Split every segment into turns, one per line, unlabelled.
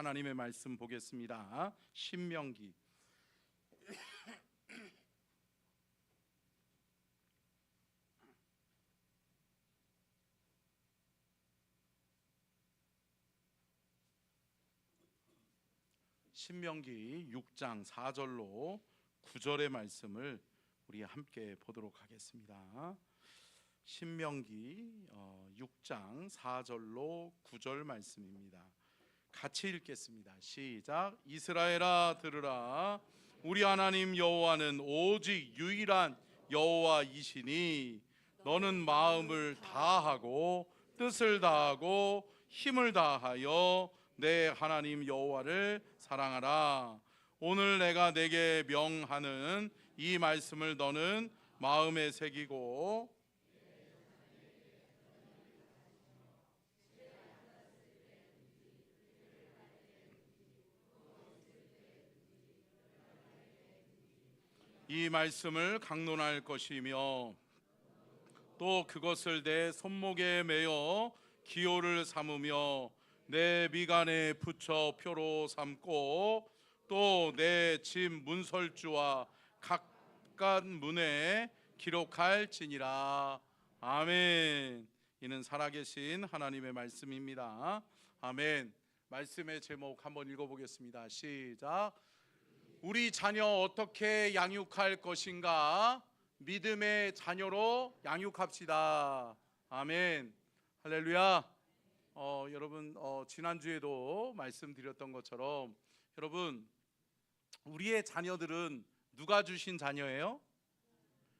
하나님의 말씀 보겠습니다. 신명기 6장 4절로 9절의 말씀을 우리 함께 보도록 하겠습니다. 신명기 6장 4절로 9절 말씀입니다. 같이 읽겠습니다. 시작. 이스라엘아 들으라. 우리 하나님 여호와는 오직 유일한 여호와이시니 너는 마음을 다하고 뜻을 다하고 힘을 다하여 내 하나님 여호와를 사랑하라. 오늘 내가 내게 명하는 이 말씀을 너는 마음에 새기고 이 말씀을 강론할 것이며 또 그것을 내 손목에 매어 기호를 삼으며 내 미간에 붙여 표로 삼고 또 내 집 문설주와 각각 문에 기록할지니라. 아멘. 이는 살아계신 하나님의 말씀입니다. 아멘. 말씀의 제목 한번 읽어보겠습니다. 시작. 우리 자녀 어떻게 양육할 것인가? 믿음의 자녀로 양육합시다. 아멘. 할렐루야. 여러분 지난주에도 말씀드렸던 것처럼 여러분 우리의 자녀들은 누가 주신 자녀예요?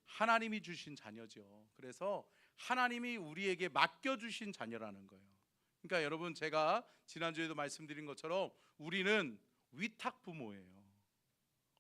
하나님이 주신 자녀죠. 그래서 하나님이 우리에게 맡겨주신 자녀라는 거예요. 그러니까 여러분 제가 지난주에도 말씀드린 것처럼 우리는 위탁 부모예요.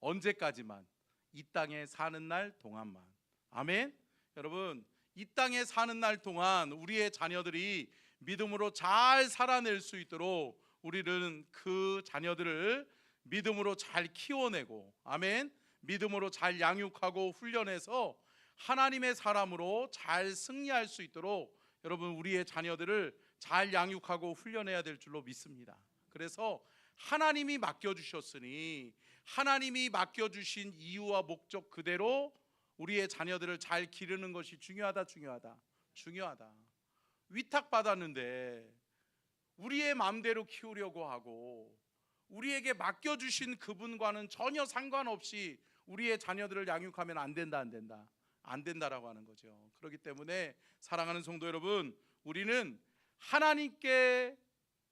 언제까지만? 이 땅에 사는 날 동안만. 아멘. 여러분 이 땅에 사는 날 동안 우리의 자녀들이 믿음으로 잘 살아낼 수 있도록 우리는 그 자녀들을 믿음으로 잘 키워내고, 아멘, 믿음으로 잘 양육하고 훈련해서 하나님의 사람으로 잘 승리할 수 있도록 여러분 우리의 자녀들을 잘 양육하고 훈련해야 될 줄로 믿습니다. 그래서 하나님이 맡겨주셨으니 하나님이 맡겨주신 이유와 목적 그대로 우리의 자녀들을 잘 기르는 것이 중요하다. 위탁받았는데 우리의 마음대로 키우려고 하고 우리에게 맡겨주신 그분과는 전혀 상관없이 우리의 자녀들을 양육하면 안 된다라고 하는 거죠. 그렇기 때문에 사랑하는 성도 여러분, 우리는 하나님께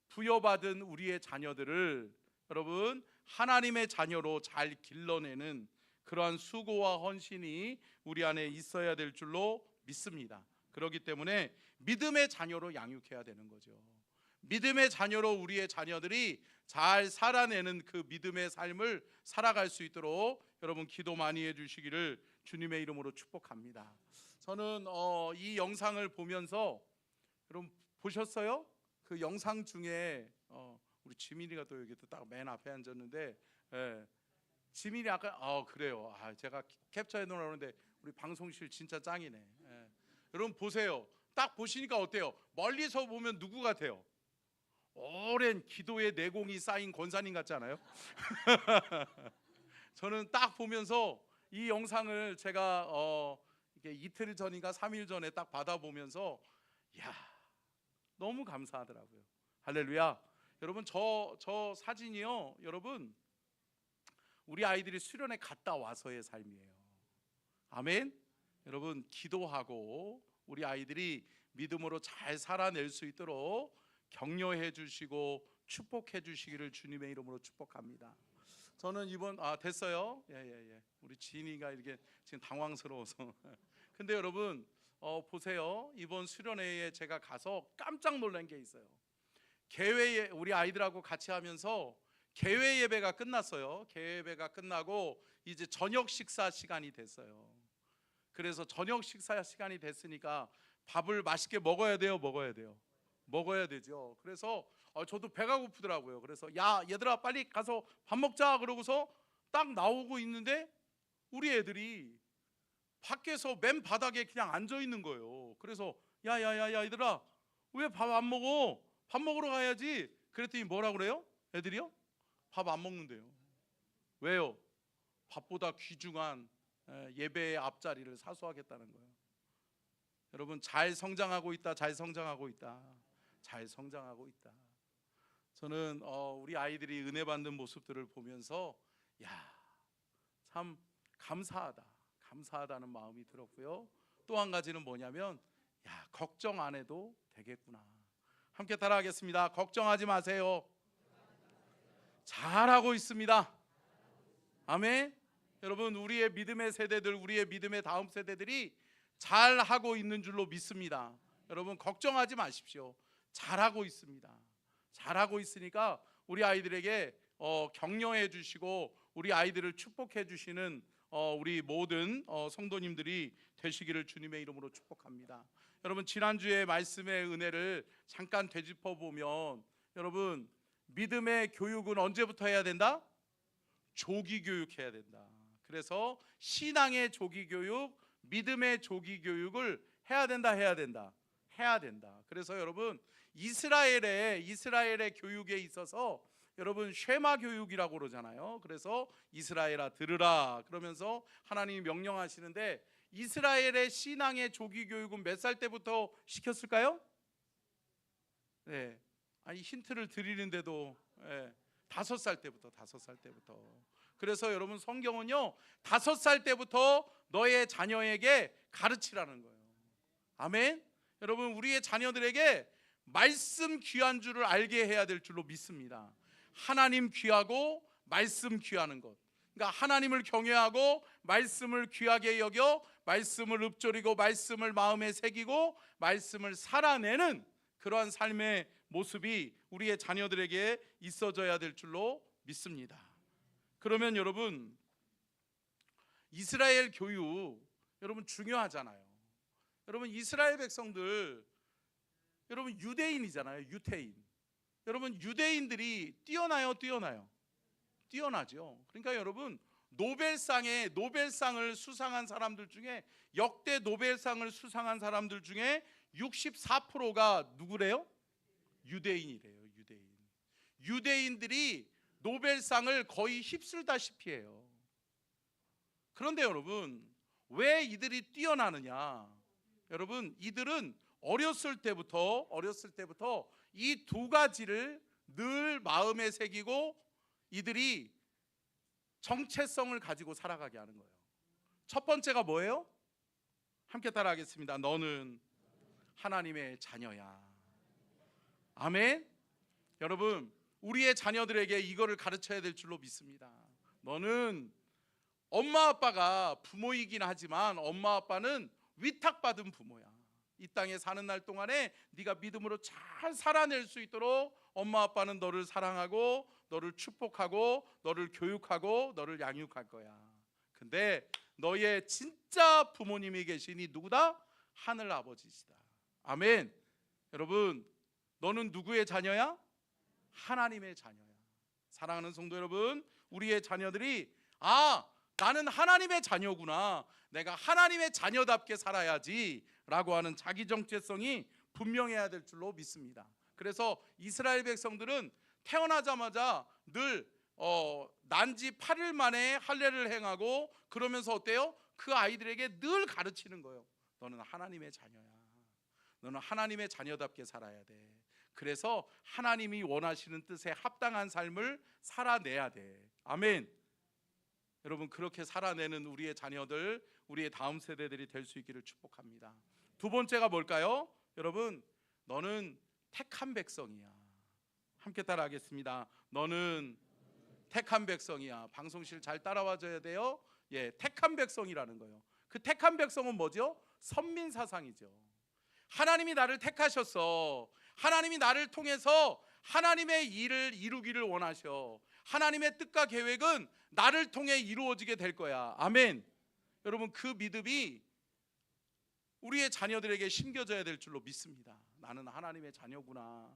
부여받은 우리의 자녀들을 여러분 하나님의 자녀로 잘 길러내는 그러한 수고와 헌신이 우리 안에 있어야 될 줄로 믿습니다. 그렇기 때문에 믿음의 자녀로 양육해야 되는 거죠. 믿음의 자녀로 우리의 자녀들이 잘 살아내는 그 믿음의 삶을 살아갈 수 있도록 여러분 기도 많이 해주시기를 주님의 이름으로 축복합니다. 저는 이 영상을 보면서 여러분 보셨어요? 그 영상 중에 우리 지민이가 또 여기 딱 맨 앞에 앉았는데, 지민이 아까 그래요. 제가 캡처해 놓으려는데 우리 방송실 진짜 짱이네. 여러분 보세요. 딱 보시니까 어때요? 멀리서 보면 누구 같아요? 오랜 기도의 내공이 쌓인 권사님 같지 않아요? 저는 딱 보면서 이 영상을 제가 이게 이틀 전인가 3일 전에 딱 받아보면서 너무 감사하더라고요. 할렐루야. 여러분 저 사진이요, 여러분 우리 아이들이 수련회 갔다 와서의 삶이에요. 아멘. 여러분 기도하고 우리 아이들이 믿음으로 잘 살아낼 수 있도록 격려해 주시고 축복해 주시기를 주님의 이름으로 축복합니다. 저는 이번 됐어요. 예. 우리 지인이가 이렇게 지금 당황스러워서. 근데 여러분 보세요. 이번 수련회에 제가 가서 깜짝 놀란 게 있어요. 개회 우리 아이들하고 같이 하면서 개회 예배가 끝났어요. 개회 예배가 끝나고 이제 저녁 식사 시간이 됐어요. 그래서 저녁 식사 시간이 됐으니까 밥을 맛있게 먹어야 되죠. 그래서 저도 배가 고프더라고요. 그래서 야 얘들아 빨리 가서 밥 먹자 그러고서 딱 나오고 있는데 우리 애들이 밖에서 맨 바닥에 그냥 앉아 있는 거예요. 그래서 야야야 얘들아 왜 밥 안 먹어? 밥 먹으러 가야지. 그랬더니 뭐라 그래요? 애들이요? 밥 안 먹는데요. 왜요? 밥보다 귀중한 예배의 앞자리를 사수하겠다는 거예요. 여러분, 잘 성장하고 있다, 잘 성장하고 있다, 잘 성장하고 있다. 저는 우리 아이들이 은혜 받는 모습들을 보면서 참 감사하다는 마음이 들었고요. 또 한 가지는 뭐냐면 걱정 안 해도 되겠구나. 함께 따라하겠습니다. 걱정하지 마세요. 잘하고 있습니다. 아멘. 여러분, 우리의 믿음의 세대들, 우리의 믿음의 다음 세대들이 잘하고 있는 줄로 믿습니다. 여러분, 걱정하지 마십시오. 잘하고 있습니다. 잘하고 있으니까 우리 아이들에게 격려해 주시고 우리 아이들을 축복해 주시는 우리 모든 성도님들이 되시기를 주님의 이름으로 축복합니다. 여러분, 지난주에 말씀의 은혜를 잠깐 되짚어 보면, 여러분, 믿음의 교육은 언제부터 해야 된다? 조기 교육해야 된다. 그래서 신앙의 조기 교육, 믿음의 조기 교육을 해야 된다. 그래서 여러분, 이스라엘의 교육에 있어서 여러분 쉐마 교육이라고 그러잖아요. 그래서 이스라엘아 들으라 그러면서 하나님이 명령하시는데, 이스라엘의 신앙의 조기 교육은 몇 살 때부터 시켰을까요? 네, 아니 힌트를 드리는데도 5살 때부터. 그래서 여러분, 성경은요 5살 때부터 너의 자녀에게 가르치라는 거예요. 아멘. 여러분, 우리의 자녀들에게 말씀 귀한 줄을 알게 해야 될 줄로 믿습니다. 하나님 귀하고 말씀 귀하는 것, 그러니까 하나님을 경외하고 말씀을 귀하게 여겨 말씀을 읊조리고 말씀을 마음에 새기고 말씀을 살아내는 그러한 삶의 모습이 우리의 자녀들에게 있어져야 될 줄로 믿습니다. 그러면 여러분, 이스라엘 교육 여러분 중요하잖아요. 여러분, 이스라엘 백성들, 여러분 유대인이잖아요. 여러분, 유대인들이 뛰어나요? 뛰어나죠. 그러니까 여러분, 노벨상을 수상한 사람들 중에, 역대 노벨상을 수상한 사람들 중에 64%가 누구래요? 유대인이래요. 유대인들이 노벨상을 거의 휩쓸다시피 해요. 그런데 여러분, 왜 이들이 뛰어나느냐? 여러분, 이들은 어렸을 때부터 이 두 가지를 늘 마음에 새기고 이들이 정체성을 가지고 살아가게 하는 거예요. 첫 번째가 뭐예요? 함께 따라하겠습니다. 너는 하나님의 자녀야. 아멘. 여러분, 우리의 자녀들에게 이거를 가르쳐야 될 줄로 믿습니다. 너는, 엄마 아빠가 부모이긴 하지만 엄마 아빠는 위탁받은 부모야. 이 땅에 사는 날 동안에 네가 믿음으로 잘 살아낼 수 있도록 엄마 아빠는 너를 사랑하고 너를 축복하고 너를 교육하고 너를 양육할 거야. 근데 너의 진짜 부모님이 계시니 누구다? 하늘 아버지시다. 아멘. 여러분, 너는 누구의 자녀야? 하나님의 자녀야. 사랑하는 성도 여러분, 우리의 자녀들이 나는 하나님의 자녀구나, 내가 하나님의 자녀답게 살아야지 라고 하는 자기 정체성이 분명해야 될 줄로 믿습니다. 그래서 이스라엘 백성들은 태어나자마자 늘 난지 8일 만에 할례를 행하고, 그러면서 어때요? 그 아이들에게 늘 가르치는 거예요. 너는 하나님의 자녀야. 너는 하나님의 자녀답게 살아야 돼. 그래서 하나님이 원하시는 뜻에 합당한 삶을 살아내야 돼. 아멘. 여러분, 그렇게 살아내는 우리의 자녀들, 우리의 다음 세대들이 될 수 있기를 축복합니다. 두 번째가 뭘까요? 여러분, 너는 택한 백성이야. 함께 따라하겠습니다. 너는 택한 백성이야. 방송실 잘 따라와줘야 돼요. 택한 백성이라는 거예요. 그 택한 백성은 뭐죠? 선민사상이죠. 하나님이 나를 택하셨어. 하나님이 나를 통해서 하나님의 일을 이루기를 원하셔. 하나님의 뜻과 계획은 나를 통해 이루어지게 될 거야. 아멘. 여러분, 그 믿음이 우리의 자녀들에게 심겨져야 될 줄로 믿습니다. 나는 하나님의 자녀구나.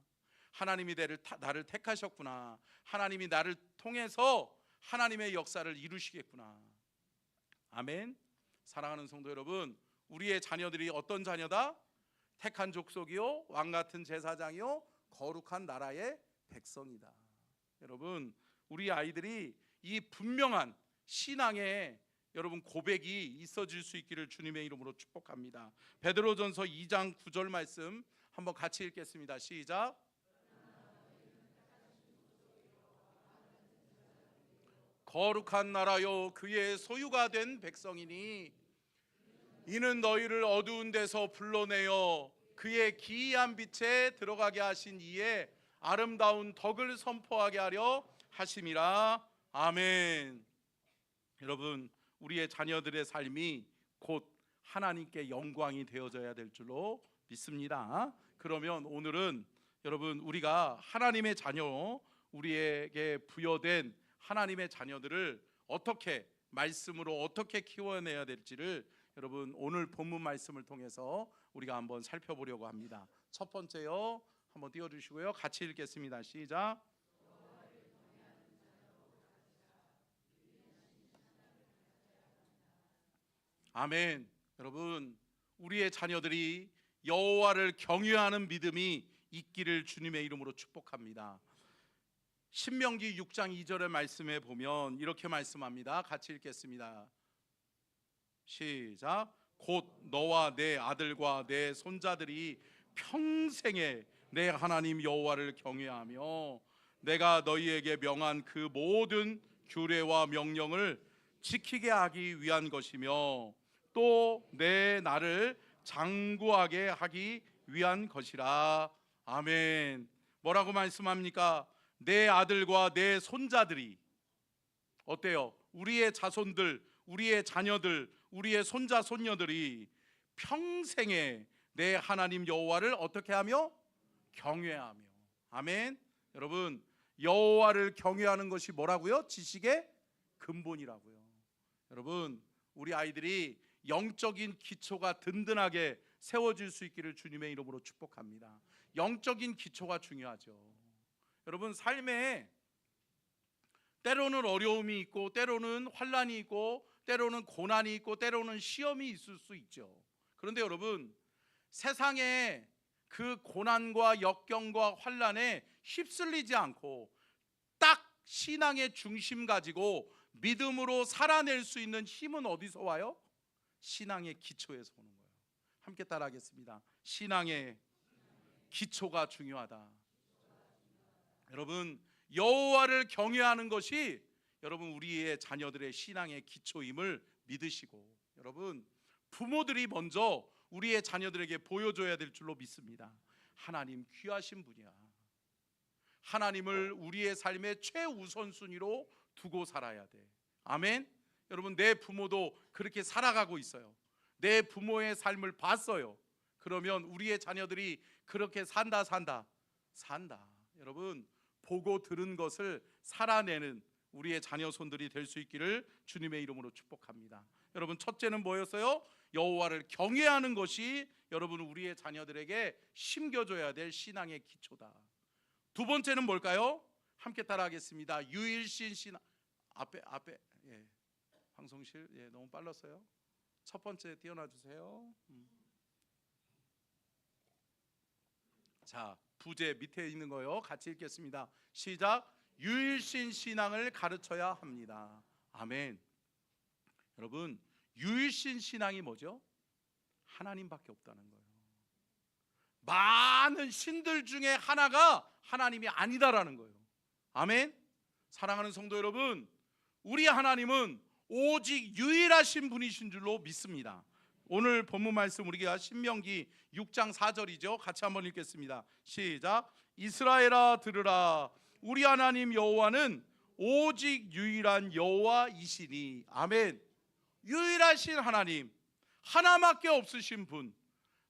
하나님이 나를 택하셨구나. 하나님이 나를 통해서 하나님의 역사를 이루시겠구나. 아멘. 사랑하는 성도 여러분, 우리의 자녀들이 어떤 자녀다? 택한 족속이요, 왕같은 제사장이요, 거룩한 나라의 백성이다. 여러분, 우리 아이들이 이 분명한 신앙의 여러분 고백이 있어질 수 있기를 주님의 이름으로 축복합니다. 베드로전서 2장 9절 말씀 한번 같이 읽겠습니다. 시작. 거룩한 나라요 그의 소유가 된 백성이니 이는 너희를 어두운 데서 불러내어 그의 기이한 빛에 들어가게 하신 이의 아름다운 덕을 선포하게 하려 하심이라. 아멘. 여러분, 우리의 자녀들의 삶이 곧 하나님께 영광이 되어져야 될 줄로 믿습니다. 그러면 오늘은 여러분, 우리가 하나님의 자녀, 우리에게 부여된 하나님의 자녀들을 어떻게 말씀으로 어떻게 키워내야 될지를 여러분 오늘 본문 말씀을 통해서 우리가 한번 살펴보려고 합니다. 첫 번째요, 한번 띄워주시고요, 같이 읽겠습니다. 시작. 아멘. 여러분, 우리의 자녀들이 여호와를 경외하는 믿음이 있기를 주님의 이름으로 축복합니다. 신명기 6장 2절의 말씀에 보면 이렇게 말씀합니다. 같이 읽겠습니다. 시작. 곧 너와 내 아들과 내 손자들이 평생에 내 하나님 여호와를 경외하며 내가 너희에게 명한 그 모든 규례와 명령을 지키게 하기 위한 것이며 또 내 나를 장구하게 하기 위한 것이라. 아멘. 뭐라고 말씀합니까? 내 아들과 내 손자들이 어때요? 우리의 자손들, 우리의 자녀들, 우리의 손자 손녀들이 평생에 내 하나님 여호와를 어떻게 하며? 경외하며. 아멘. 여러분, 여호와를 경외하는 것이 뭐라고요? 지식의 근본이라고요. 여러분, 우리 아이들이 영적인 기초가 든든하게 세워질 수 있기를 주님의 이름으로 축복합니다. 영적인 기초가 중요하죠. 여러분, 삶에 때로는 어려움이 있고 때로는 환난이 있고 때로는 고난이 있고 때로는 시험이 있을 수 있죠. 그런데 여러분, 세상에 그 고난과 역경과 환난에 휩쓸리지 않고 딱 신앙의 중심 가지고 믿음으로 살아낼 수 있는 힘은 어디서 와요? 신앙의 기초에서 오는 거예요. 함께 따라하겠습니다. 신앙의 기초가 중요하다. 여러분, 여호와를 경외하는 것이 여러분 우리의 자녀들의 신앙의 기초임을 믿으시고, 여러분 부모들이 먼저 우리의 자녀들에게 보여줘야 될 줄로 믿습니다. 하나님 귀하신 분이야. 하나님을 우리의 삶의 최우선순위로 두고 살아야 돼. 아멘. 여러분, 내 부모도 그렇게 살아가고 있어요. 내 부모의 삶을 봤어요. 그러면 우리의 자녀들이 그렇게 산다. 여러분, 보고 들은 것을 살아내는 우리의 자녀 손들이 될 수 있기를 주님의 이름으로 축복합니다. 여러분, 첫째는 뭐였어요? 여호와를 경외하는 것이 여러분 우리의 자녀들에게 심겨줘야 될 신앙의 기초다. 두 번째는 뭘까요? 함께 따라하겠습니다. 유일신 신앙. 앞에 방송실 너무 빨랐어요. 첫 번째 띄워놔 주세요. 자, 부제 밑에 있는 거요. 같이 읽겠습니다. 시작. 유일신 신앙을 가르쳐야 합니다. 아멘. 여러분, 유일신 신앙이 뭐죠? 하나님밖에 없다는 거예요. 많은 신들 중에 하나가 하나님이 아니다라는 거예요. 아멘. 사랑하는 성도 여러분, 우리 하나님은 오직 유일하신 분이신 줄로 믿습니다. 오늘 본문 말씀 우리가 신명기 6장 4절이죠. 같이 한번 읽겠습니다. 시작. 이스라엘아 들으라. 우리 하나님 여호와는 오직 유일한 여호와이시니. 아멘. 유일하신 하나님, 하나밖에 없으신 분,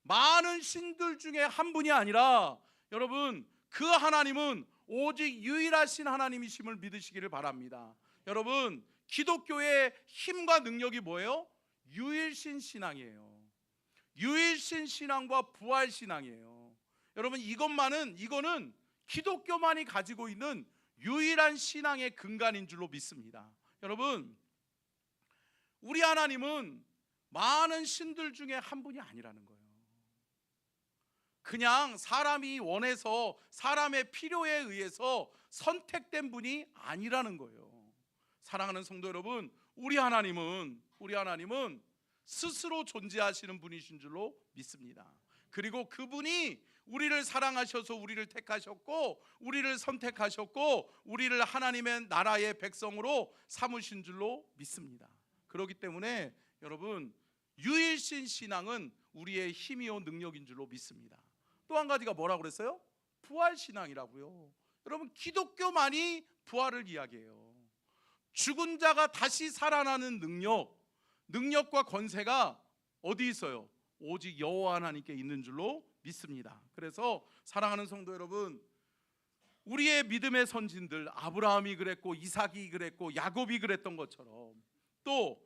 많은 신들 중에 한 분이 아니라 여러분 그 하나님은 오직 유일하신 하나님이심을 믿으시기를 바랍니다. 여러분, 기독교의 힘과 능력이 뭐예요? 유일신 신앙이에요. 유일신 신앙과 부활 신앙이에요. 여러분, 이거는 기독교만이 가지고 있는 유일한 신앙의 근간인 줄로 믿습니다. 여러분, 우리 하나님은 많은 신들 중에 한 분이 아니라는 거예요. 그냥 사람이 원해서 사람의 필요에 의해서 선택된 분이 아니라는 거예요. 사랑하는 성도 여러분, 우리 하나님은 스스로 존재하시는 분이신 줄로 믿습니다. 그리고 그분이 우리를 사랑하셔서 우리를 택하셨고, 우리를 선택하셨고, 우리를 하나님의 나라의 백성으로 삼으신 줄로 믿습니다. 그렇기 때문에 여러분, 유일신 신앙은 우리의 힘이요 능력인 줄로 믿습니다. 또 한 가지가 뭐라고 그랬어요? 부활신앙이라고요. 여러분, 기독교만이 부활을 이야기해요. 죽은 자가 다시 살아나는 능력과 권세가 어디 있어요? 오직 여호와 하나님께 있는 줄로 믿습니다. 그래서 사랑하는 성도 여러분, 우리의 믿음의 선진들, 아브라함이 그랬고 이삭이 그랬고 야곱이 그랬던 것처럼, 또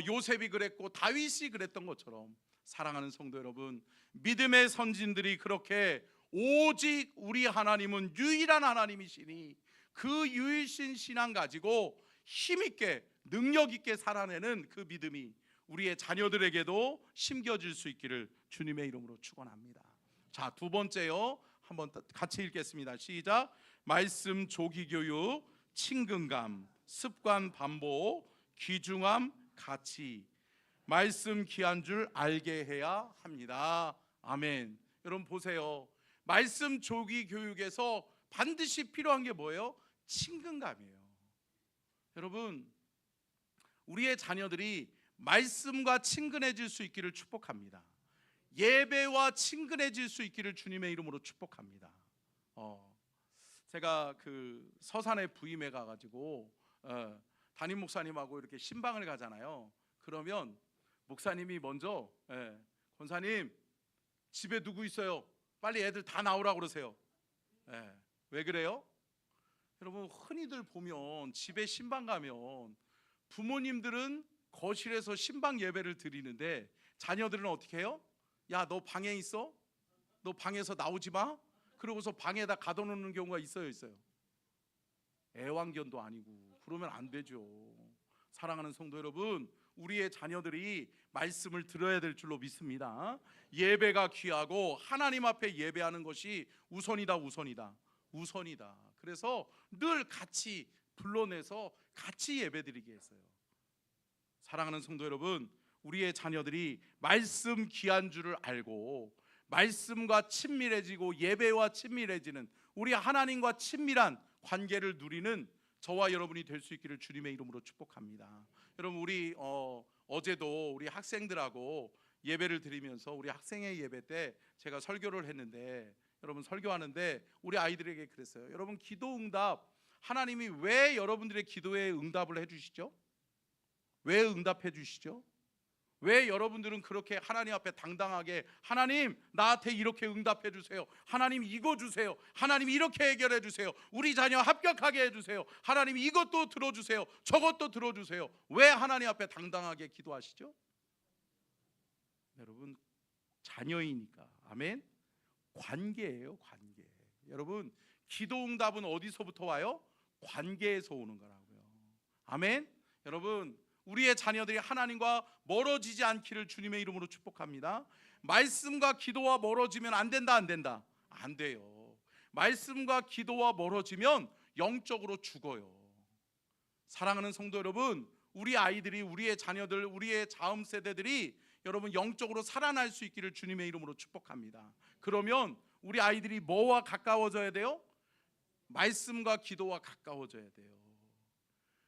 요셉이 그랬고 다윗이 그랬던 것처럼, 사랑하는 성도 여러분, 믿음의 선진들이 그렇게 오직 우리 하나님은 유일한 하나님이시니 그 유일신 신앙 가지고 힘있게 능력있게 살아내는 그 믿음이 우리의 자녀들에게도 심겨질 수 있기를 주님의 이름으로 축원합니다. 자, 두 번째요, 한번 같이 읽겠습니다. 시작. 말씀 조기 교육, 친근감, 습관 반복, 귀중함, 가치, 말씀 귀한 줄 알게 해야 합니다. 아멘. 여러분 보세요. 말씀 조기 교육에서 반드시 필요한 게 뭐예요? 친근감이에요. 여러분, 우리의 자녀들이 말씀과 친근해질 수 있기를 축복합니다. 예배와 친근해질 수 있기를 주님의 이름으로 축복합니다. 제가 그 서산에 부임해 가지고 담임 목사님하고 이렇게 신방을 가잖아요. 그러면 목사님이 먼저 권사님 집에 누구 있어요? 빨리 애들 다 나오라고 그러세요. 왜 그래요? 여러분, 흔히들 보면 집에 신방 가면 부모님들은 거실에서 신방 예배를 드리는데 자녀들은 어떻게 해요? 야, 너 방에 있어? 너 방에서 나오지 마? 그러고서 방에다 가둬놓는 경우가 있어요. 애완견도 아니고 그러면 안 되죠. 사랑하는 성도 여러분, 우리의 자녀들이 말씀을 들어야 될 줄로 믿습니다. 예배가 귀하고 하나님 앞에 예배하는 것이 우선이다. 그래서 늘 같이 불러내서 같이 예배드리게 했어요. 사랑하는 성도 여러분, 우리의 자녀들이 말씀 귀한 줄을 알고 말씀과 친밀해지고 예배와 친밀해지는 우리 하나님과 친밀한 관계를 누리는 저와 여러분이 될 수 있기를 주님의 이름으로 축복합니다. 여러분, 우리 어제도 우리 학생들하고 예배를 드리면서 우리 학생의 예배 때 제가 설교를 했는데, 여러분 설교하는데 우리 아이들에게 그랬어요. 여러분, 기도 응답, 하나님이 왜 여러분들의 기도에 응답을 해주시죠? 왜 응답해 주시죠? 왜 여러분들은 그렇게 하나님 앞에 당당하게 하나님 나한테 이렇게 응답해 주세요, 하나님 이거 주세요, 하나님 이렇게 해결해 주세요, 우리 자녀 합격하게 해주세요, 하나님 이것도 들어주세요, 저것도 들어주세요, 왜 하나님 앞에 당당하게 기도하시죠? 여러분, 자녀이니까. 아멘. 관계예요, 관계. 여러분, 기도 응답은 어디서부터 와요? 관계에서 오는 거라고요. 아멘. 여러분, 우리의 자녀들이 하나님과 멀어지지 않기를 주님의 이름으로 축복합니다. 말씀과 기도와 멀어지면 안 된다. 안 돼요. 말씀과 기도와 멀어지면 영적으로 죽어요. 사랑하는 성도 여러분, 우리 아이들이, 우리의 자녀들, 우리의 다음 세대들이 여러분 영적으로 살아날 수 있기를 주님의 이름으로 축복합니다. 그러면 우리 아이들이 뭐와 가까워져야 돼요? 말씀과 기도와 가까워져야 돼요.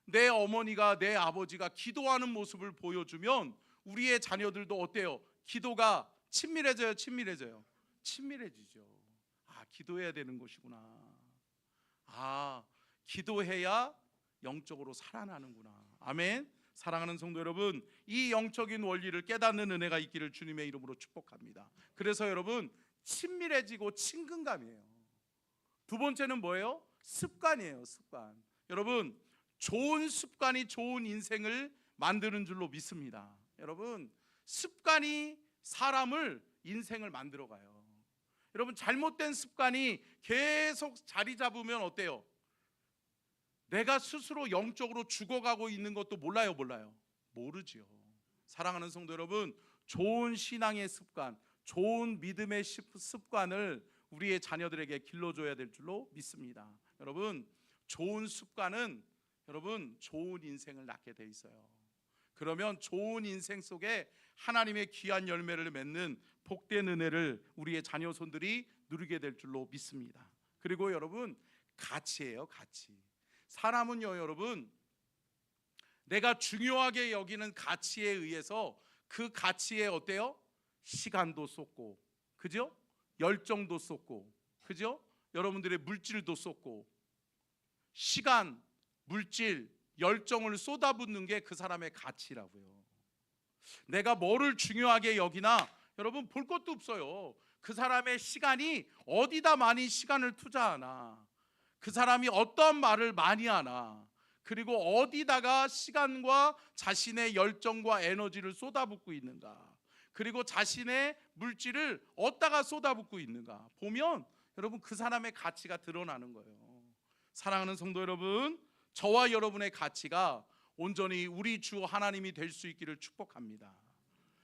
내 어머니가, 내 아버지가 기도하는 모습을 보여주면 우리의 자녀들도 어때요? 기도가 친밀해져요? 친밀해지죠. 아, 기도해야 되는 것이구나. 아, 기도해야 영적으로 살아나는구나. 아멘. 사랑하는 성도 여러분, 이 영적인 원리를 깨닫는 은혜가 있기를 주님의 이름으로 축복합니다. 그래서 여러분, 친밀해지고 친근감이에요. 두 번째는 뭐예요? 습관이에요. 습관. 여러분, 좋은 습관이 좋은 인생을 만드는 줄로 믿습니다. 여러분, 습관이 사람을, 인생을 만들어가요. 여러분, 잘못된 습관이 계속 자리 잡으면 어때요? 내가 스스로 영적으로 죽어가고 있는 것도 몰라요? 모르지요. 사랑하는 성도 여러분, 좋은 신앙의 습관, 좋은 믿음의 습관을 우리의 자녀들에게 길러줘야 될 줄로 믿습니다. 여러분 좋은 습관은 여러분 좋은 인생을 낳게 돼 있어요. 그러면 좋은 인생 속에 하나님의 귀한 열매를 맺는 복된 은혜를 우리의 자녀손들이 누리게 될 줄로 믿습니다. 그리고 여러분 가치예요, 가치. 사람은요 여러분 내가 중요하게 여기는 가치에 의해서 그 가치에 어때요? 시간도 쏟고, 그죠? 열정도 쏟고, 그죠? 여러분들의 물질도 쏟고, 시간, 물질, 열정을 쏟아붓는 게 그 사람의 가치라고요. 내가 뭐를 중요하게 여기나 여러분 볼 것도 없어요. 그 사람의 시간이 어디다 많이 시간을 투자하나, 그 사람이 어떤 말을 많이 하나, 그리고 어디다가 시간과 자신의 열정과 에너지를 쏟아붓고 있는가, 그리고 자신의 물질을 어디다가 쏟아붓고 있는가 보면 여러분 그 사람의 가치가 드러나는 거예요. 사랑하는 성도 여러분, 저와 여러분의 가치가 온전히 우리 주 하나님이 될 수 있기를 축복합니다.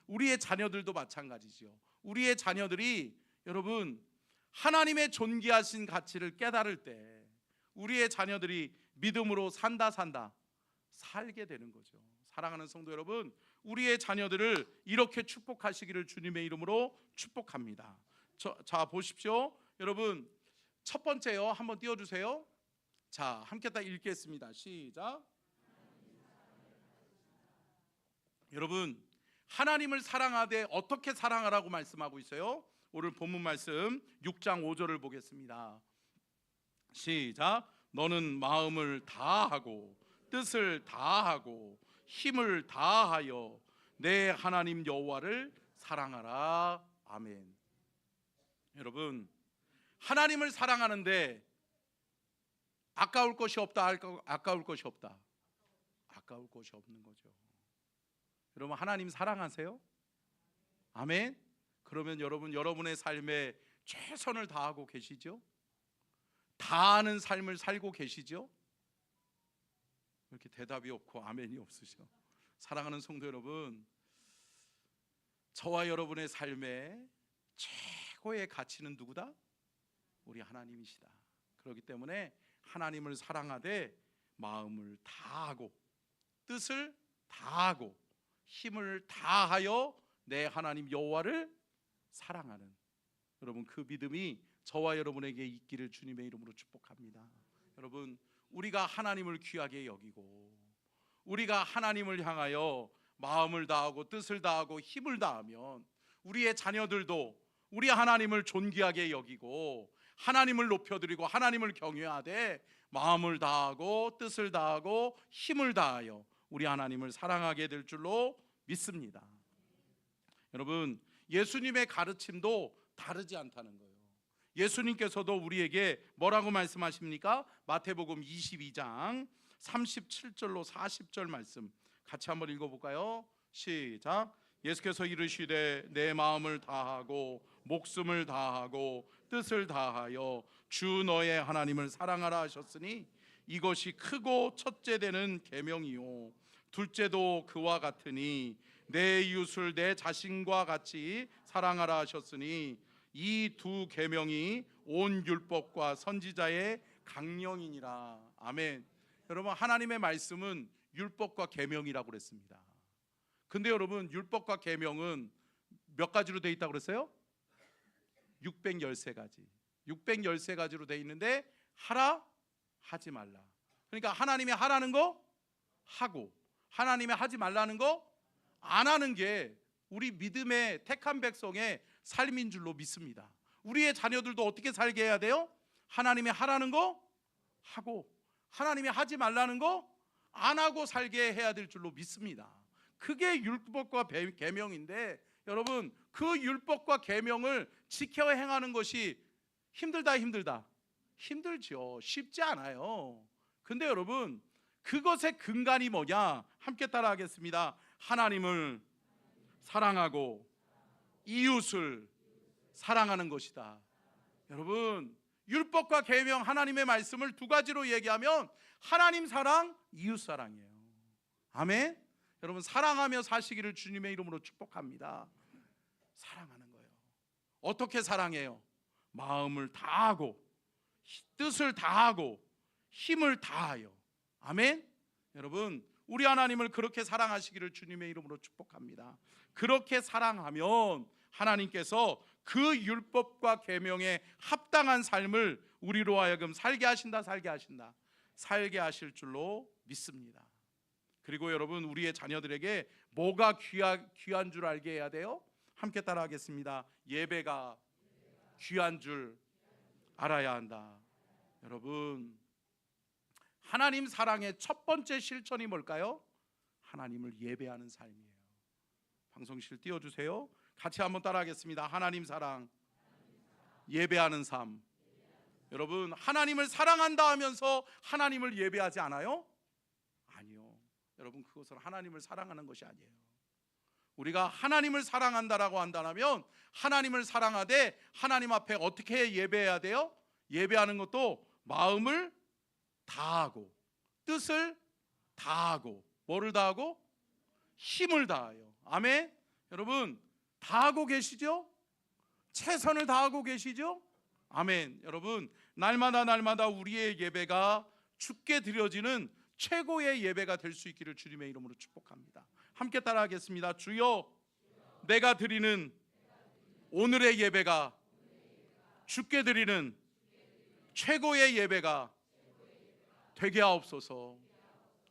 우리의 자녀들도 마찬가지죠. 우리의 자녀들이 여러분 하나님의 존귀하신 가치를 깨달을 때 우리의 자녀들이 믿음으로 살게 되는 거죠. 사랑하는 성도 여러분, 우리의 자녀들을 이렇게 축복하시기를 주님의 이름으로 축복합니다. 자 보십시오. 여러분 첫 번째요, 한번 띄워주세요. 자 함께 다 읽겠습니다. 시작. 여러분 하나님을 사랑하되 어떻게 사랑하라고 말씀하고 있어요? 오늘 본문 말씀 6장 5절을 보겠습니다. 시작. 너는 마음을 다하고 뜻을 다하고 힘을 다하여 내 하나님 여호와를 사랑하라. 아멘. 여러분 하나님을 사랑하는데 아까울 것이 없다, 아까울 것이 없다. 아까울 것이 없는 거죠. 여러분 하나님 사랑하세요? 아멘. 그러면 여러분 여러분의 삶에 최선을 다하고 계시죠? 다하는 삶을 살고 계시죠? 이렇게 대답이 없고 아멘이 없으셔. 사랑하는 성도 여러분, 저와 여러분의 삶에 최고의 가치는 누구다? 우리 하나님이시다. 그렇기 때문에 하나님을 사랑하되 마음을 다하고 뜻을 다하고 힘을 다하여 내 하나님 여호와를 사랑하는 여러분 그 믿음이 저와 여러분에게 있기를 주님의 이름으로 축복합니다. 여러분 우리가 하나님을 귀하게 여기고 우리가 하나님을 향하여 마음을 다하고 뜻을 다하고 힘을 다하면 우리의 자녀들도 우리 하나님을 존귀하게 여기고 하나님을 높여드리고 하나님을 경외하되 마음을 다하고 뜻을 다하고 힘을 다하여 우리 하나님을 사랑하게 될 줄로 믿습니다. 여러분 예수님의 가르침도 다르지 않다는 거예요. 예수님께서도 우리에게 뭐라고 말씀하십니까? 마태복음 22장 37절로 40절 말씀 같이 한번 읽어볼까요? 시작. 예수께서 이르시되 내 마음을 다하고 목숨을 다하고 뜻을 다하여 주 너의 하나님을 사랑하라 하셨으니 이것이 크고 첫째 되는 계명이요 둘째도 그와 같으니 내 이웃을 내 자신과 같이 사랑하라 하셨으니 이 두 계명이 온 율법과 선지자의 강령이니라. 아멘. 여러분 하나님의 말씀은 율법과 계명이라고 그랬습니다. 근데 여러분 율법과 계명은 몇 가지로 돼 있다고 그랬어요? 613가지. 613가지로 돼 있는데 하라 하지 말라. 그러니까 하나님이 하라는 거 하고 하나님이 하지 말라는 거 안 하는 게 우리 믿음의 택한 백성의 삶인 줄로 믿습니다. 우리의 자녀들도 어떻게 살게 해야 돼요? 하나님이 하라는 거 하고 하나님이 하지 말라는 거 안 하고 살게 해야 될 줄로 믿습니다. 그게 율법과 계명인데 여러분 그 율법과 계명을 지켜 행하는 것이 힘들다? 힘들죠. 쉽지 않아요. 근데 여러분 그것의 근간이 뭐냐? 함께 따라하겠습니다. 하나님을 사랑하고 이웃을 사랑하는 것이다. 여러분 율법과 계명 하나님의 말씀을 두 가지로 얘기하면 하나님 사랑, 이웃 사랑이에요. 아멘. 여러분 사랑하며 사시기를 주님의 이름으로 축복합니다. 사랑하는 거예요. 어떻게 사랑해요? 마음을 다하고 뜻을 다하고 힘을 다하여. 아멘. 여러분, 우리 하나님을 그렇게 사랑하시기를 주님의 이름으로 축복합니다. 그렇게 사랑하면 하나님께서 그 율법과 계명에 합당한 삶을 우리로 하여금 살게 하신다. 살게 하실 줄로 믿습니다. 그리고 여러분, 우리의 자녀들에게 뭐가 귀한 줄 알게 해야 돼요? 함께 따라하겠습니다. 예배가 귀한 줄 알아야 한다. 여러분, 하나님 사랑의 첫 번째 실천이 뭘까요? 하나님을 예배하는 삶이에요. 방송실 띄워주세요. 같이 한번 따라하겠습니다. 하나님 사랑, 예배하는 삶. 여러분, 하나님을 사랑한다 하면서 하나님을 예배하지 않아요? 아니요. 여러분, 그것은 하나님을 사랑하는 것이 아니에요. 우리가 하나님을 사랑한다라고 한다면 하나님을 사랑하되 하나님 앞에 어떻게 예배해야 돼요? 예배하는 것도 마음을 다하고 뜻을 다하고 뭐를 다하고? 힘을 다하여. 아멘. 여러분, 다하고 계시죠? 최선을 다하고 계시죠? 아멘. 여러분, 날마다 우리의 예배가 주께 드려지는 최고의 예배가 될 수 있기를 주님의 이름으로 축복합니다. 함께 따라하겠습니다. 주여, 내가 드리는 오늘의 예배가 주께 드리는 최고의 예배가 되게 하옵소서.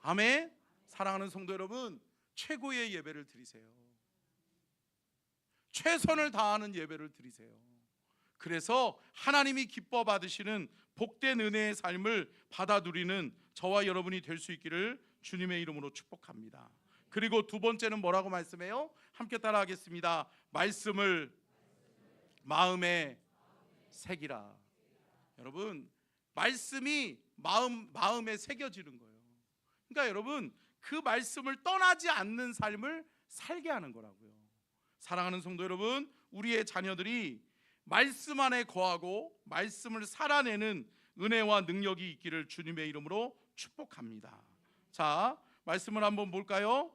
아멘. 사랑하는 성도 여러분, 최고의 예배를 드리세요. 최선을 다하는 예배를 드리세요. 그래서 하나님이 기뻐 받으시는 복된 은혜의 삶을 받아 누리는 저와 여러분이 될 수 있기를 주님의 이름으로 축복합니다. 그리고 두 번째는 뭐라고 말씀해요? 함께 따라하겠습니다. 말씀을 마음에 새기라. 여러분, 말씀이 마음에 새겨지는 거예요. 그러니까 여러분, 그 말씀을 떠나지 않는 삶을 살게 하는 거라고요. 사랑하는 성도 여러분, 우리의 자녀들이 말씀 안에 거하고 말씀을 살아내는 은혜와 능력이 있기를 주님의 이름으로 축복합니다. 자, 말씀을 한번 볼까요?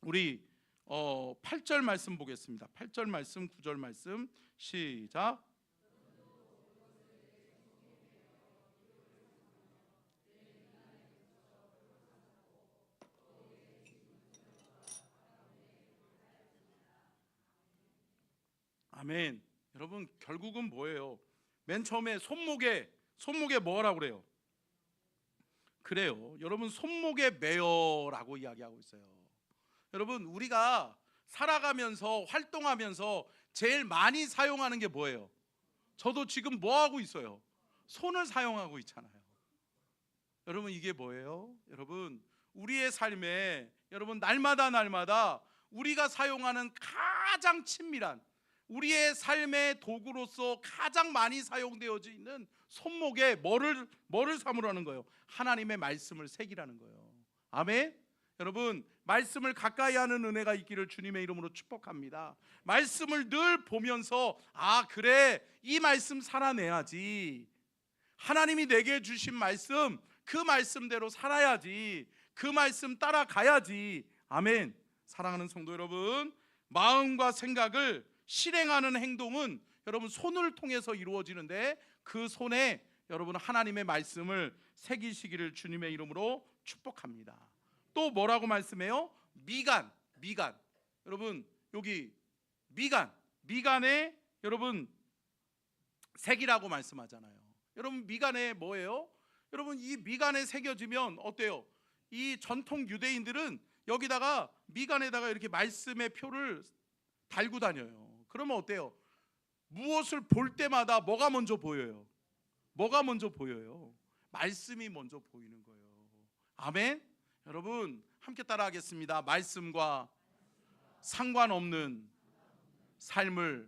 우리 8절 말씀 보겠습니다. 8절 말씀, 9절 말씀 시작. 아멘. 여러분, 결국은 뭐예요? 맨 처음에 손목에 뭐라고 그래요? 그래요. 여러분, 손목에 매어라고 이야기하고 있어요. 여러분, 우리가 살아가면서 활동하면서 제일 많이 사용하는 게 뭐예요? 저도 지금 뭐 하고 있어요? 손을 사용하고 있잖아요. 여러분, 이게 뭐예요? 여러분, 우리의 삶에 여러분 날마다 우리가 사용하는 가장 친밀한 우리의 삶의 도구로서 가장 많이 사용되어져 있는 손목에 뭐를 삼으라는 거예요? 하나님의 말씀을 새기라는 거예요. 아멘. 여러분, 말씀을 가까이 하는 은혜가 있기를 주님의 이름으로 축복합니다. 말씀을 늘 보면서 그래, 이 말씀 살아내야지. 하나님이 내게 주신 말씀, 그 말씀대로 살아야지. 그 말씀 따라가야지. 아멘. 사랑하는 성도 여러분, 마음과 생각을 실행하는 행동은 여러분 손을 통해서 이루어지는데 그 손에 여러분 하나님의 말씀을 새기시기를 주님의 이름으로 축복합니다. 또 뭐라고 말씀해요? 미간. 여러분, 여기 미간에 여러분 새기라고 말씀하잖아요. 여러분, 미간에 뭐예요? 여러분, 이 미간에 새겨지면 어때요? 이 전통 유대인들은 여기다가 미간에다가 이렇게 말씀의 표를 달고 다녀요. 그러면 어때요? 무엇을 볼 때마다 뭐가 먼저 보여요? 말씀이 먼저 보이는 거예요. 아멘. 여러분, 함께 따라하겠습니다. 말씀과 상관없는 삶을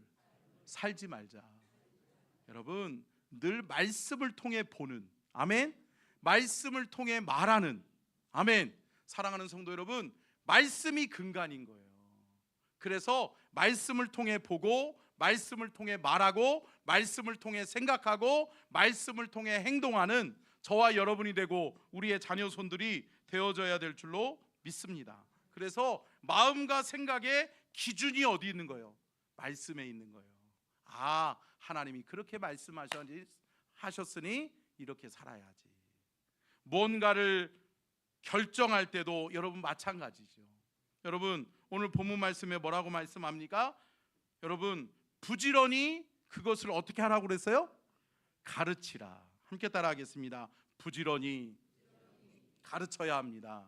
살지 말자. 여러분, 늘 말씀을 통해 보는, 아멘. 말씀을 통해 말하는, 아멘. 사랑하는 성도 여러분, 말씀이 근간인 거예요. 그래서 말씀을 통해 보고, 말씀을 통해 말하고, 말씀을 통해 생각하고, 말씀을 통해 행동하는 저와 여러분이 되고 우리의 자녀손들이 되어져야 될 줄로 믿습니다. 그래서 마음과 생각의 기준이 어디 있는 거예요? 말씀에 있는 거예요. 하나님이 그렇게 말씀하셨는지 하셨으니 이렇게 살아야지. 뭔가를 결정할 때도 여러분 마찬가지죠. 여러분 오늘 본문 말씀에 뭐라고 말씀합니까? 여러분 부지런히 그것을 어떻게 하라고 그랬어요? 가르치라. 함께 따라하겠습니다. 부지런히 가르쳐야 합니다.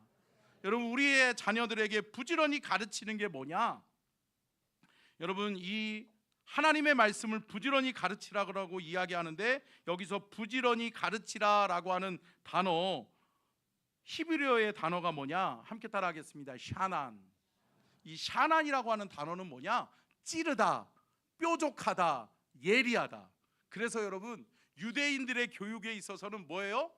여러분 우리의 자녀들에게 부지런히 가르치는 게 뭐냐? 여러분 이 하나님의 말씀을 부지런히 가르치라고 이야기하는데 여기서 부지런히 가르치라라고 하는 단어, 히브리어의 단어가 뭐냐? 함께 따라하겠습니다. 샤난. 이 샤난이라고 하는 단어는 뭐냐? 찌르다, 뾰족하다, 예리하다. 그래서 여러분 유대인들의 교육에 있어서는 뭐예요?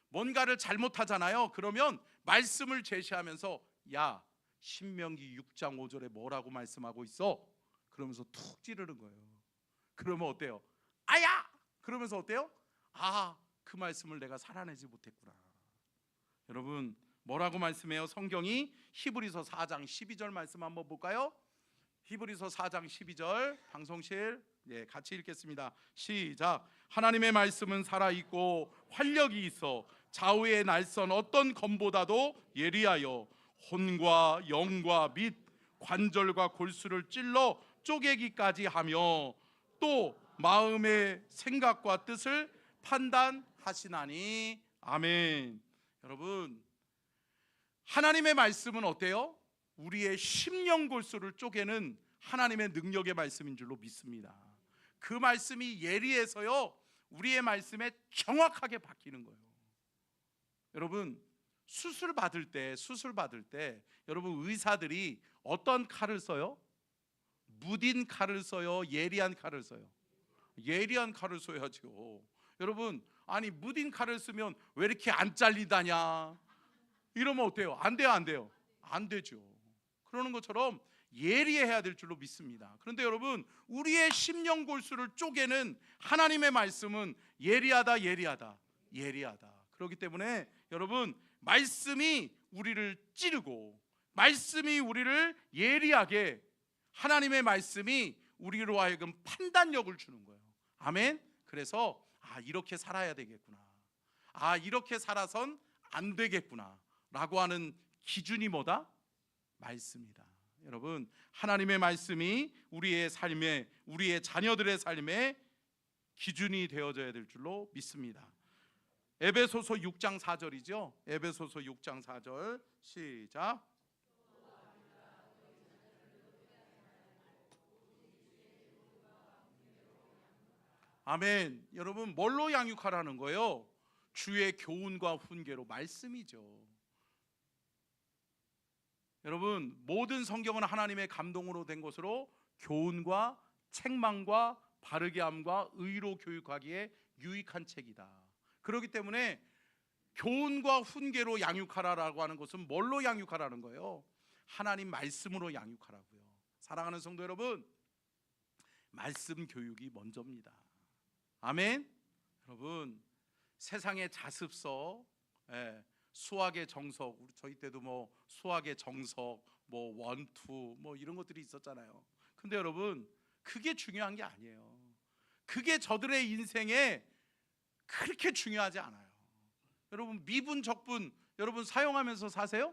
뭔가를 잘못하잖아요. 그러면 말씀을 제시하면서 야 신명기 6장 5절에 뭐라고 말씀하고 있어? 그러면서 툭 찌르는 거예요. 그러면 어때요? 아야! 그러면서 어때요? 아, 그 말씀을 내가 살아내지 못했구나. 여러분 뭐라고 말씀해요? 성경이 히브리서 4장 12절 말씀 한번 볼까요? 히브리서 4장 12절 방송실 같이 읽겠습니다. 시작. 하나님의 말씀은 살아있고 활력이 있어 좌우의 날선 어떤 검보다도 예리하여 혼과 영과 및 관절과 골수를 찔러 쪼개기까지 하며 또 마음의 생각과 뜻을 판단하시나니. 아멘. 여러분 하나님의 말씀은 어때요? 우리의 심령 골수를 쪼개는 하나님의 능력의 말씀인 줄로 믿습니다. 그 말씀이 예리해서요 우리의 말씀에 정확하게 박히는 거예요. 여러분 수술 받을 때 여러분 의사들이 어떤 칼을 써요? 무딘 칼을 써요? 예리한 칼을 써요? 예리한 칼을 써야죠. 여러분 아니 무딘 칼을 쓰면 왜 이렇게 안 잘리다냐 이러면 어때요? 안 돼요? 안 돼요? 안 되죠. 그러는 것처럼 예리해야 될 줄로 믿습니다. 그런데 여러분 우리의 심령 골수를 쪼개는 하나님의 말씀은 예리하다. 그렇기 때문에 여러분 말씀이 우리를 찌르고 말씀이 우리를 예리하게, 하나님의 말씀이 우리로 하여금 판단력을 주는 거예요. 아멘. 그래서 이렇게 살아야 되겠구나, 이렇게 살아선 안 되겠구나 라고 하는 기준이 뭐다? 말씀이다. 여러분 하나님의 말씀이 우리의 삶에, 우리의 자녀들의 삶에 기준이 되어져야 될 줄로 믿습니다. 에베소서 6장 4절이죠. 에베소서 6장 4절 시작. 아멘. 여러분 뭘로 양육하라는 거예요? 주의 교훈과 훈계로. 말씀이죠. 여러분 모든 성경은 하나님의 감동으로 된 것으로 교훈과 책망과 바르게 함과 의로 교육하기에 유익한 책이다. 그렇기 때문에 교훈과 훈계로 양육하라라고 하는 것은 뭘로 양육하라는 거예요? 하나님 말씀으로 양육하라고요. 사랑하는 성도 여러분, 말씀 교육이 먼저입니다. 아멘. 여러분 세상의 자습서, 수학의 정석, 저희 때도 뭐 수학의 정석, 뭐 원투 뭐 이런 것들이 있었잖아요. 근데 여러분 그게 중요한 게 아니에요. 그게 저들의 인생에 그렇게 중요하지 않아요. 여러분 미분 적분 여러분 사용하면서 사세요?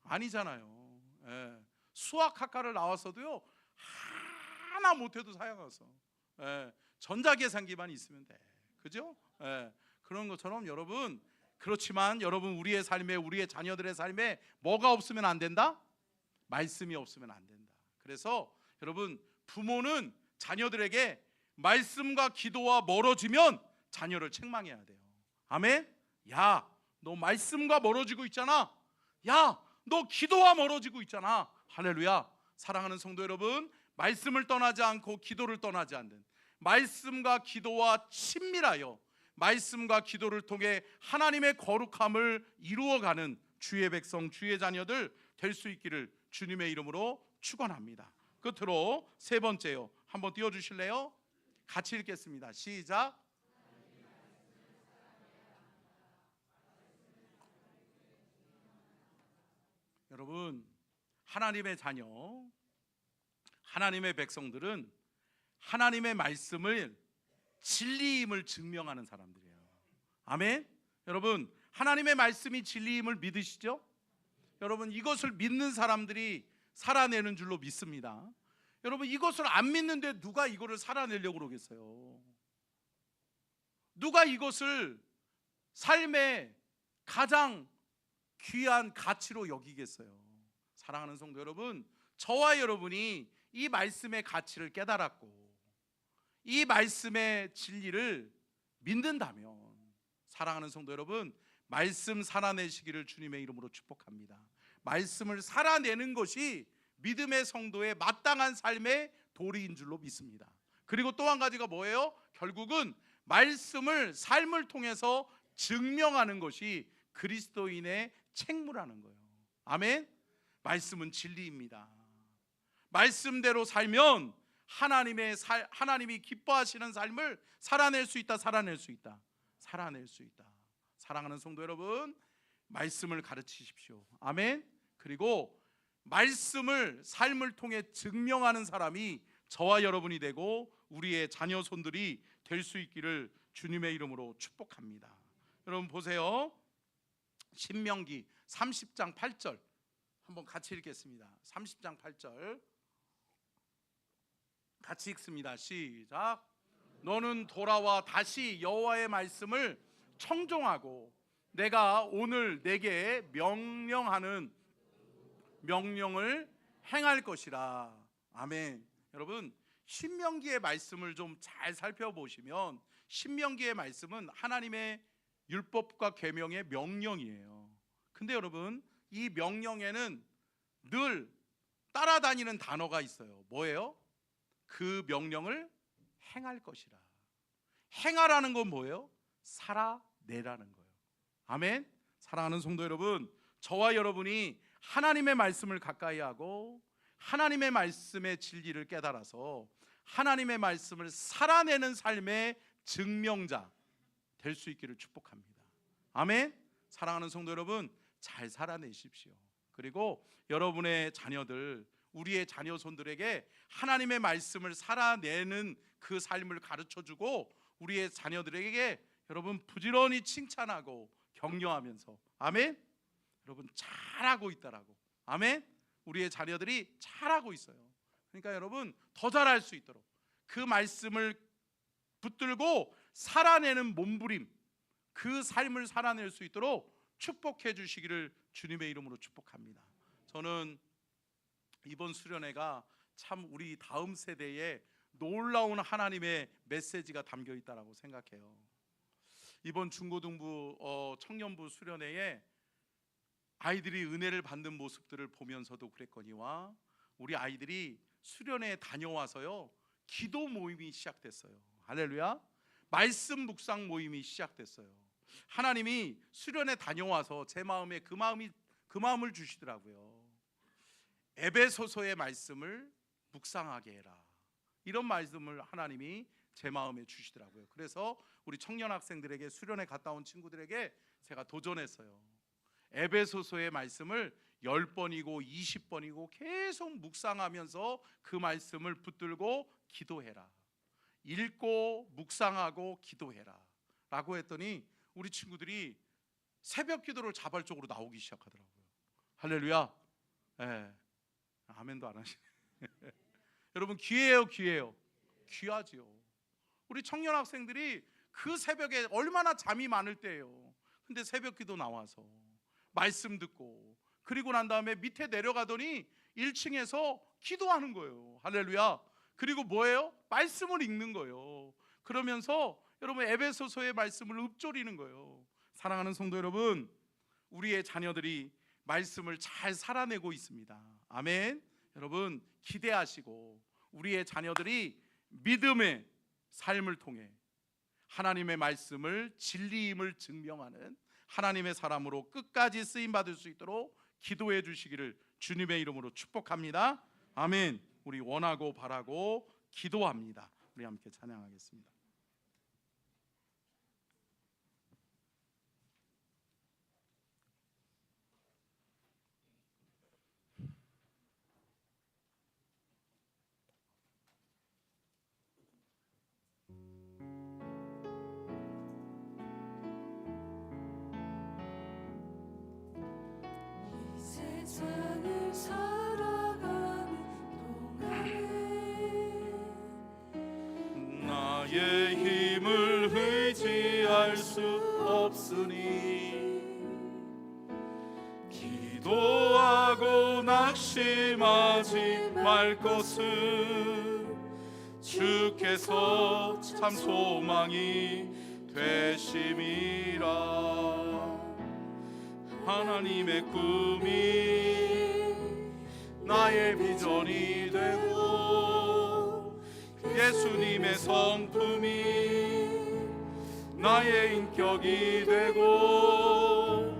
아니잖아요. 수학학과를 나왔어도요 하나 못해도 사용해서 전자계산기만 있으면 돼. 그죠? 그런 것처럼 여러분, 그렇지만 여러분 우리의 삶에, 우리의 자녀들의 삶에 뭐가 없으면 안 된다? 말씀이 없으면 안 된다. 그래서 여러분 부모는 자녀들에게 말씀과 기도와 멀어지면 자녀를 책망해야 돼요. 아멘. 야, 너 말씀과 멀어지고 있잖아. 야, 너 기도와 멀어지고 있잖아. 할렐루야. 사랑하는 성도 여러분, 말씀을 떠나지 않고 기도를 떠나지 않는, 말씀과 기도와 친밀하여 말씀과 기도를 통해 하나님의 거룩함을 이루어가는 주의 백성, 주의 자녀들 될 수 있기를 주님의 이름으로 축원합니다. 끝으로 세 번째요, 한번 띄워주실래요? 같이 읽겠습니다. 시작. 여러분 하나님의 자녀, 하나님의 백성들은 하나님의 말씀을 진리임을 증명하는 사람들이에요. 아멘. 여러분, 하나님의 말씀이 진리임을 믿으시죠? 여러분, 이것을 믿는 사람들이 살아내는 줄로 믿습니다. 여러분, 이것을 안 믿는데 누가 이거를 살아내려고 그러겠어요? 누가 이것을 삶의 가장 귀한 가치로 여기겠어요? 사랑하는 성도 여러분, 저와 여러분이 이 말씀의 가치를 깨달았고 이 말씀의 진리를 믿는다면, 사랑하는 성도 여러분, 말씀 살아내시기를 주님의 이름으로 축복합니다. 말씀을 살아내는 것이 믿음의 성도의 마땅한 삶의 도리인 줄로 믿습니다. 그리고 또 한 가지가 뭐예요? 결국은 말씀을 삶을 통해서 증명하는 것이 그리스도인의 책무라는 거예요. 아멘. 말씀은 진리입니다. 말씀대로 살면 하나님이 기뻐하시는 삶을 살아낼 수 있다. 살아낼 수 있다. 살아낼 수 있다. 사랑하는 성도 여러분, 말씀을 가르치십시오. 아멘. 그리고 말씀을 삶을 통해 증명하는 사람이 저와 여러분이 되고 우리의 자녀 손들이 될 수 있기를 주님의 이름으로 축복합니다. 여러분 보세요. 신명기 30장 8절 한번 같이 읽겠습니다. 30장 8절 같이 읽습니다. 시작. 너는 돌아와 다시 여호와의 말씀을 청종하고 내가 오늘 내게 명령하는 명령을 행할 것이라. 아멘. 여러분, 신명기의 말씀을 좀 잘 살펴보시면 신명기의 말씀은 하나님의 율법과 계명의 명령이에요. 근데 여러분, 이 명령에는 늘 따라다니는 단어가 있어요. 뭐예요? 그 명령을 행할 것이라. 행하라는 건 뭐예요? 살아내라는 거예요. 아멘. 사랑하는 성도 여러분, 저와 여러분이 하나님의 말씀을 가까이 하고 하나님의 말씀의 진리를 깨달아서 하나님의 말씀을 살아내는 삶의 증명자 될 수 있기를 축복합니다. 아멘. 사랑하는 성도 여러분, 잘 살아내십시오. 그리고 여러분의 자녀들, 우리의 자녀 손들에게 하나님의 말씀을 살아내는 그 삶을 가르쳐주고 우리의 자녀들에게 여러분 부지런히 칭찬하고 격려하면서, 아멘. 여러분 잘하고 있다라고. 아멘. 우리의 자녀들이 잘하고 있어요. 그러니까 여러분 더 잘할 수 있도록 그 말씀을 붙들고 살아내는 몸부림, 그 삶을 살아낼 수 있도록 축복해 주시기를 주님의 이름으로 축복합니다. 저는 이번 수련회가 참 우리 다음 세대에 놀라운 하나님의 메시지가 담겨 있다라고 생각해요. 이번 중고등부 청년부 수련회에 아이들이 은혜를 받는 모습들을 보면서도 그랬거니와 우리 아이들이 수련회에 다녀와서요 기도 모임이 시작됐어요. 할렐루야. 말씀 묵상 모임이 시작됐어요. 하나님이 수련회 다녀와서 제 마음에 그 마음을 주시더라고요. 에베소서의 말씀을 묵상하게 해라. 이런 말씀을 하나님이 제 마음에 주시더라고요. 그래서 우리 청년 학생들에게, 수련회 갔다 온 친구들에게 제가 도전했어요. 에베소서의 말씀을 10번이고 20번이고 계속 묵상하면서 그 말씀을 붙들고 기도해라. 읽고 묵상하고 기도해라 라고 했더니 우리 친구들이 새벽 기도를 자발적으로 나오기 시작하더라고요. 할렐루야. 네. 아멘도 안 하시네. 여러분 귀해요, 귀해요. 귀하지요. 우리 청년 학생들이 그 새벽에 얼마나 잠이 많을 때예요. 근데 새벽 기도 나와서 말씀 듣고 그리고 난 다음에 밑에 내려가더니 1층에서 기도하는 거예요. 할렐루야. 그리고 뭐예요? 말씀을 읽는 거예요. 그러면서 여러분 에베소서의 말씀을 읊조리는 거예요. 사랑하는 성도 여러분, 우리의 자녀들이 말씀을 잘 살아내고 있습니다. 아멘. 여러분 기대하시고 우리의 자녀들이 믿음의 삶을 통해 하나님의 말씀을 진리임을 증명하는 하나님의 사람으로 끝까지 쓰임 받을 수 있도록 기도해 주시기를 주님의 이름으로 축복합니다. 아멘. 우리 원하고 바라고 기도합니다. 우리 함께 찬양하겠습니다. 없으니 기도하고 낙심하지 말 것을 주께서 참 소망이 되심이라. 하나님의 꿈이 나의 비전이 되고 예수님의 성품이 나의 인격이 되고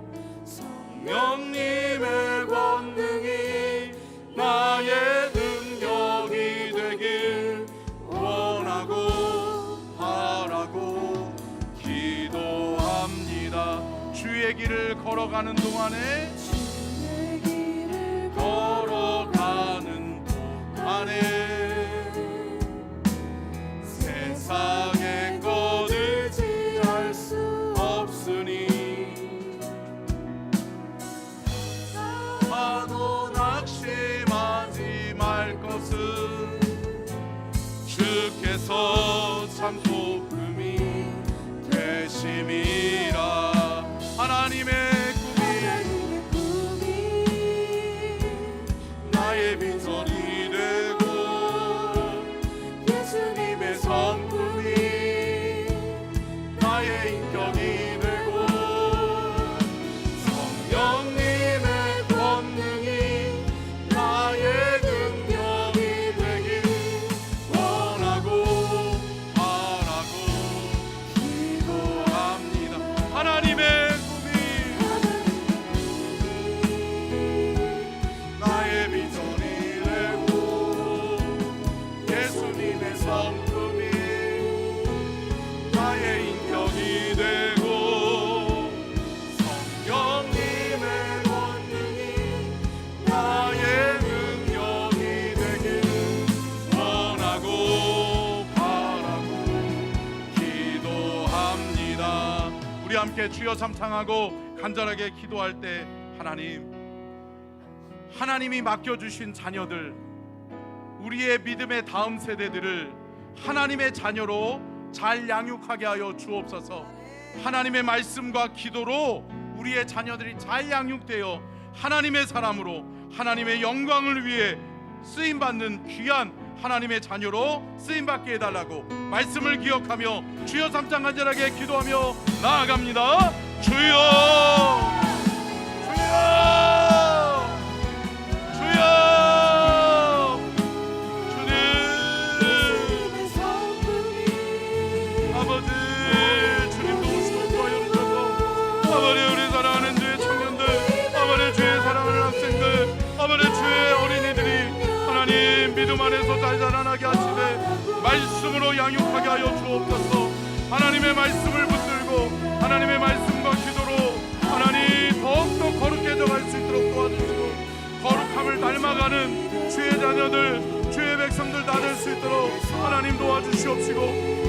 성령님의 권능이 나의 능력이 되길 원하고 바라고 기도합니다. 주의 길을 걸어가는 동안에 세상의 것을 지할 수 없으니 하도 낙심하지 말 것은 주께서 참 소금이 되심이라. 하나님의 꿈이 나의 비전이 되고 예수님의 성품이 나의 인격이 되고 성령님의 권능이 나의 능력이 되길 원하고 바라고 기도합니다. 하나님의 꿈이 나의 비전이 되고 예수님의 성품이 나의 인격이 되고 성령님의 권능이 나의 능력이 되길 원하고 바라고 기도합니다. 우리 함께 주여 삼창하고 간절하게 기도할 때 하나님이 맡겨주신 자녀들, 우리의 믿음의 다음 세대들을 하나님의 자녀로 잘 양육하게 하여 주옵소서. 하나님의 말씀과 기도로 우리의 자녀들이 잘 양육되어 하나님의 사람으로 하나님의 영광을 위해 쓰임받는 귀한 하나님의 자녀로 쓰임받게 해달라고 말씀을 기억하며 주여 삼창 간절하게 기도하며 나아갑니다. 주여 믿음 안에서 잘 자라나게 하시되 말씀으로 양육하게 하여 주옵소서. 하나님의 말씀을 붙들고 하나님의 말씀과 기도로 하나님 더욱더 거룩해져 갈 수 있도록 도와주시고 거룩함을 닮아가는 주의 자녀들, 주의 백성들 다 될 수 있도록 하나님 도와주시옵시고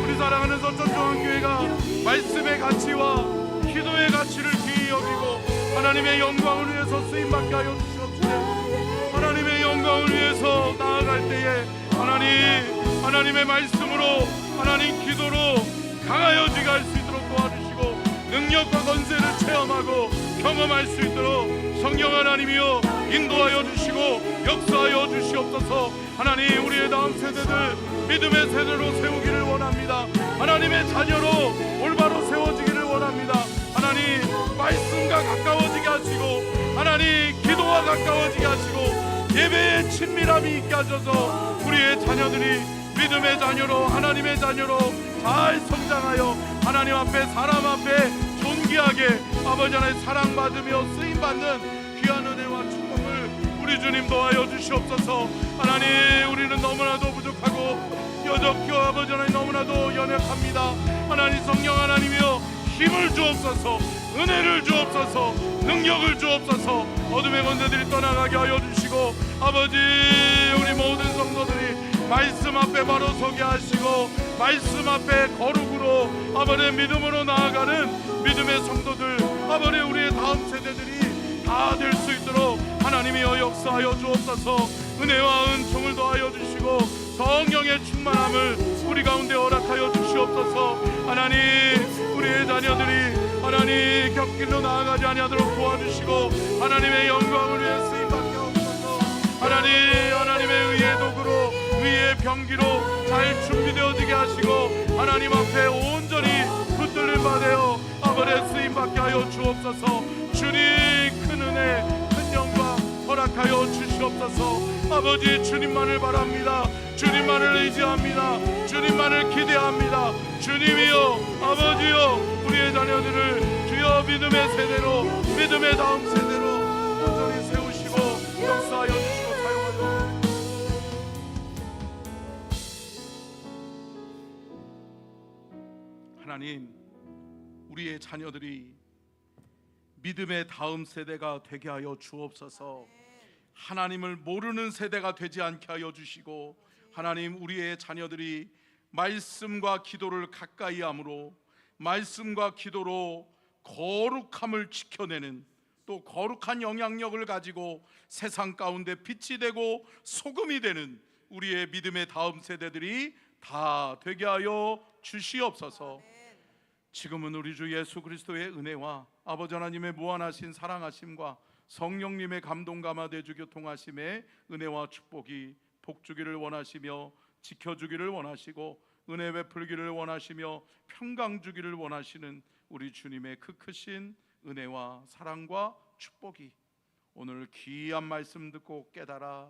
우리 사랑하는 서천중앙교회가 말씀의 가치와 기도의 가치를 귀히 여기고 하나님의 영광을 위해서 쓰임받게 하여 주시옵시고 하나님의 영광을 위해서 나아갈 때에 하나님의 말씀으로 하나님 기도로 강하여지게 할 수 있도록 도와주시고 능력과 권세를 체험하고 경험할 수 있도록 성령 하나님이여 인도하여 주시고 역사하여 주시옵소서. 하나님 우리의 다음 세대들 믿음의 세대로 세우기를 원합니다. 하나님의 자녀로 올바로 세워지기를 원합니다. 하나님 말씀과 가까워지게 하시고 하나님 기도와 가까워지게 하시고 예배의 친밀함이 있게 하셔서 우리의 자녀들이 믿음의 자녀로 하나님의 자녀로 잘 성장하여 하나님 앞에 사람 앞에 존귀하게 아버지 하나님 사랑받으며 쓰임받는 귀한 은혜와 축복을 우리 주님 도와여 주시옵소서. 하나님 우리는 너무나도 부족하고 여적혀 아버지 하나님 너무나도 연약합니다. 하나님 성령 하나님이여 힘을 주옵소서. 은혜를 주옵소서. 능력을 주옵소서. 어둠의 권세들이 떠나가게 하여 주시고 아버지 우리 모든 성도들이 말씀 앞에 바로 서게 하시고 말씀 앞에 거룩으로 아버지 믿음으로 나아가는 믿음의 성도들 아버지 우리의 다음 세대들이 다 될 수 있도록 하나님이여 역사하여 주옵소서. 은혜와 은총을 더하여 주시고 성령의 충만함을 우리 가운데 허락하여 주시옵소서. 하나님 우리의 자녀들이 하나님 곁길로 나아가지 아니하도록 도와주시고 하나님의 영광을 위해 쓰임받게 하옵소서. 하나님의 의의 도구로 의의 병기로 잘 준비되어지게 하시고 하나님 앞에 온전히 붙들림 받아 아버지의 쓰임받게 하여 주옵소서. 주님 큰 은혜 큰 영광 허락하여 주시옵소서. 아버지 주님만을 바랍니다. 주님만을 의지합니다. 주님만을 기대합니다. 주님이여 아버지여 우리의 자녀들을 주여 믿음의 세대로 믿음의 다음 세대로 온전히 세우시고 역사하여 주시고 사용하여 하나님 우리의 자녀들이 믿음의 다음 세대가 되게 하여 주옵소서. 하나님을 모르는 세대가 되지 않게 하여 주시고 하나님 우리의 자녀들이 말씀과 기도를 가까이 함으로 말씀과 기도로 거룩함을 지켜내는 또 거룩한 영향력을 가지고 세상 가운데 빛이 되고 소금이 되는 우리의 믿음의 다음 세대들이 다 되게 하여 주시옵소서. 지금은 우리 주 예수 그리스도의 은혜와 아버지 하나님의 무한하신 사랑하심과 성령님의 감동 감화대주 교통하심의 은혜와 축복이 복주기를 원하시며 지켜주기를 원하시고 은혜 베풀기를 원하시며 평강 주기를 원하시는 우리 주님의 그 크신 은혜와 사랑과 축복이 오늘 귀한 말씀 듣고 깨달아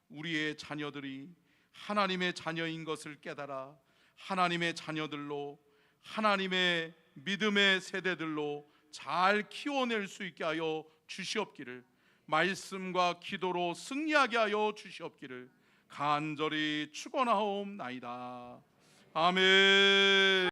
우리의 자녀들이 하나님의 자녀인 것을 깨달아 하나님의 자녀들로 하나님의 믿음의 세대들로 잘 키워낼 수 있게 하여 주시옵기를 말씀과 기도로 승리하게 하여 주시옵기를 간절히 축원하옵나이다. 아멘.